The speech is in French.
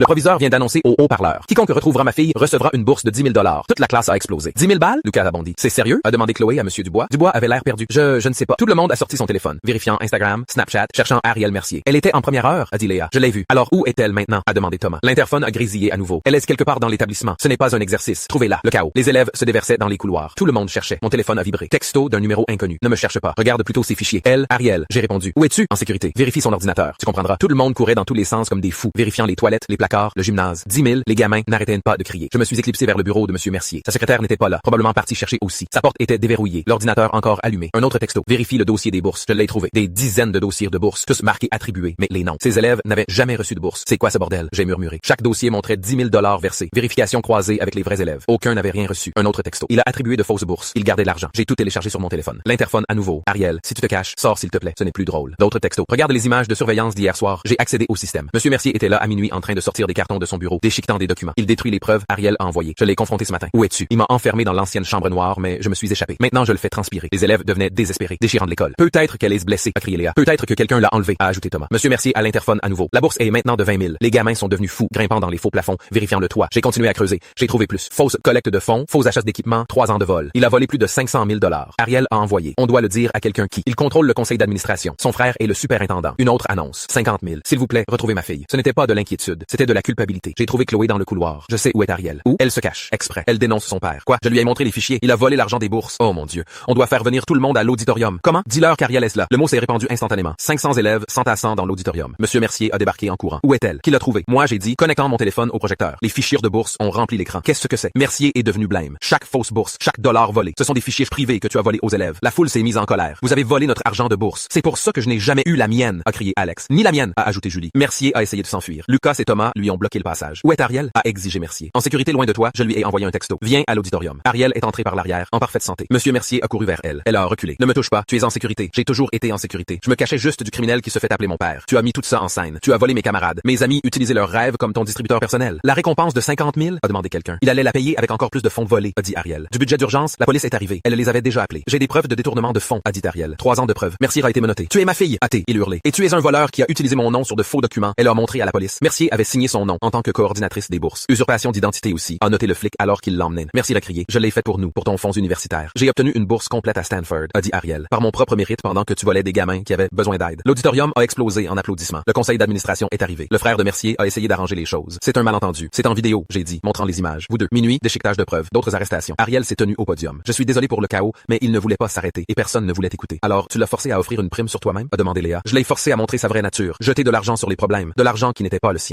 Le proviseur vient d'annoncer au haut-parleur. Quiconque retrouvera ma fille recevra une bourse de 10 000 $. Toute la classe a explosé. 10 000 balles? Lucas a bondi. C'est sérieux? A demandé Chloé à Monsieur Dubois. Dubois avait l'air perdu. Je ne sais pas. Tout le monde a sorti son téléphone, vérifiant Instagram, Snapchat, cherchant Ariel Mercier. Elle était en première heure, a dit Léa. Je l'ai vue. Alors où est-elle maintenant? A demandé Thomas. L'interphone a grésillé à nouveau. Elle est quelque part dans l'établissement. Ce n'est pas un exercice. Trouvez-la. Le chaos. Les élèves se déversaient dans les couloirs. Tout le monde cherchait. Mon téléphone a vibré. Texto d'un numéro inconnu. Ne me cherche pas. Regarde plutôt ses fichiers. Elle, Ariel. J'ai répondu. Où es-tu? En sécurité. Vérifie son ordinateur. Tu comprendras. Tout le monde courait dans tous les sens comme des fous, vérifiant les toilettes, les placards, le gymnase. 10 000, les gamins n'arrêtaient pas de crier. Je me suis éclipsé vers le bureau de Monsieur Mercier. Sa secrétaire n'était pas là, probablement partie chercher aussi. Sa porte était déverrouillée, l'ordinateur encore allumé. Un autre texto. Vérifie le dossier des bourses. Je l'ai trouvé. Des dizaines de dossiers de bourses, tous marqués attribués, mais les noms. Ces élèves n'avaient jamais reçu de bourse. C'est quoi ce bordel? J'ai murmuré. Chaque dossier montrait 10 000 $ versés. Vérification croisée avec les vrais élèves. Aucun n'avait rien reçu. Un autre texto. Il a attribué de fausses bourses. Il gardait de l'argent. J'ai tout téléchargé sur mon téléphone. L'interphone à nouveau. Ariel, si tu te caches, sors s'il te plaît. Ce n'est plus drôle. D'autres textos. Regarde les images de surveillance d'hier soir. J'ai accédé au système. Monsieur Mercier était là à minuit en train de sortir des cartons de son bureau, déchiquetant des documents. Il détruit les preuves. Ariel a envoyé. Je l'ai confronté ce matin. Où es-tu? Il m'a enfermé dans l'ancienne chambre noire, mais je me suis échappé. Maintenant, je le fais transpirer. Les élèves devenaient désespérés, déchirant de l'école. Peut-être qu'elle est blessée, a crié Léa. Peut-être que quelqu'un l'a enlevé, a ajouté Thomas. Monsieur Mercier à l'interphone à nouveau. La bourse est maintenant de 20 000. Les gamins sont devenus fous, grimpant dans les faux plafonds, vérifiant le toit. J'ai continué à creuser. J'ai trouvé plus. Fausse collecte de fonds, faux achats d'équipements, 3 ans de vol. Il a volé plus de 500 000 $. Ariel a envoyé. On doit le dire à quelqu'un qui. Il contrôle le conseil d'administration. Son frère est le superintendant. Une autre annonce. 50 000. S'il vous plaît, retrouvez ma fille. Ce n'était pas de l'inquiétude. C'était de la culpabilité. J'ai trouvé Chloé dans le couloir. Je sais où est Ariel. Où? Elle se cache. Exprès. Elle dénonce son père. Quoi? Je lui ai montré les fichiers. Il a volé l'argent des bourses. Oh mon Dieu. On doit faire venir tout le monde à l'auditorium. Comment? Dis-leur qu'Ariel est là. Le mot s'est répandu instantanément. 500 élèves s'entassant dans l'auditorium. Monsieur Mercier a débarqué en courant. Où est-elle? Qui l'a trouvée? Moi, j'ai dit, connectant mon téléphone au projecteur. Les fichiers de bourse ont rempli l'écran. Qu'est-ce que c'est? Mercier est devenu blême. Chaque fausse bourse, chaque dollar volé. Ce sont des fichiers privés que tu as volés aux élèves. La foule s'est mise en colère. Vous avez volé notre argent de bourse. C'est pour ça que je n'ai jamais eu la mienne, a crié Alex. Ni la mienne, a ajouté Julie. Mercier a essayé de s'enfuir. Lucas et Thomas lui ont bloqué le passage. Où est Ariel? A exigé Mercier. En sécurité loin de toi, je lui ai envoyé un texto. Viens à l'auditorium. Ariel est entrée par l'arrière, en parfaite santé. Monsieur Mercier a couru vers elle. Elle a reculé. Ne me touche pas. Tu es en sécurité. J'ai toujours été en sécurité. Je me cachais juste du criminel qui se fait appeler mon père. Tu as mis tout ça en scène. Tu as volé mes camarades. Mes amis utilisaient leurs rêves comme ton distributeur personnel. La récompense de 50 000? A demandé quelqu'un. Il allait la payer avec encore plus de fonds volés, a dit Ariel. Du budget d'urgence, la police est arrivée. Elle les avait déjà appelés. J'ai des preuves de détournement de fonds, a dit Ariel. 3 ans de preuves. Mercier a été menotté. Tu es ma fille, a-t-il hurlé. Et tu es un voleur qui a utilisé mon nom sur de faux documents. Elle a montré à la police. Mercier avait signé son nom en tant que coordinatrice des bourses. Usurpation d'identité aussi, a noté le flic alors qu'il l'emmenait. Mercier a crié. Je l'ai fait pour nous, pour ton fonds universitaire. J'ai obtenu une bourse complète à Stanford, a dit Ariel. Par mon propre mérite pendant que tu volais des gamins qui avaient besoin d'aide. L'auditorium a explosé en applaudissements. Le conseil d'administration est arrivé. Le frère de Mercier a essayé d'arranger les choses. C'est un malentendu. C'est en vidéo, j'ai dit, montrant les images. Vous deux. Minuit, déchiquetage de preuves, d'autres arrestations. Ariel s'est tenu au podium. Je suis désolé pour le chaos, mais il ne voulait pas s'arrêter et personne ne voulait écouter. Alors, tu l'as forcé à offrir une prime sur toi-même? A demandé Léa. Je l'ai forcé à montrer sa vraie nature. Jeter de l'argent sur les problèmes. De l'argent qui n'était pas le sien.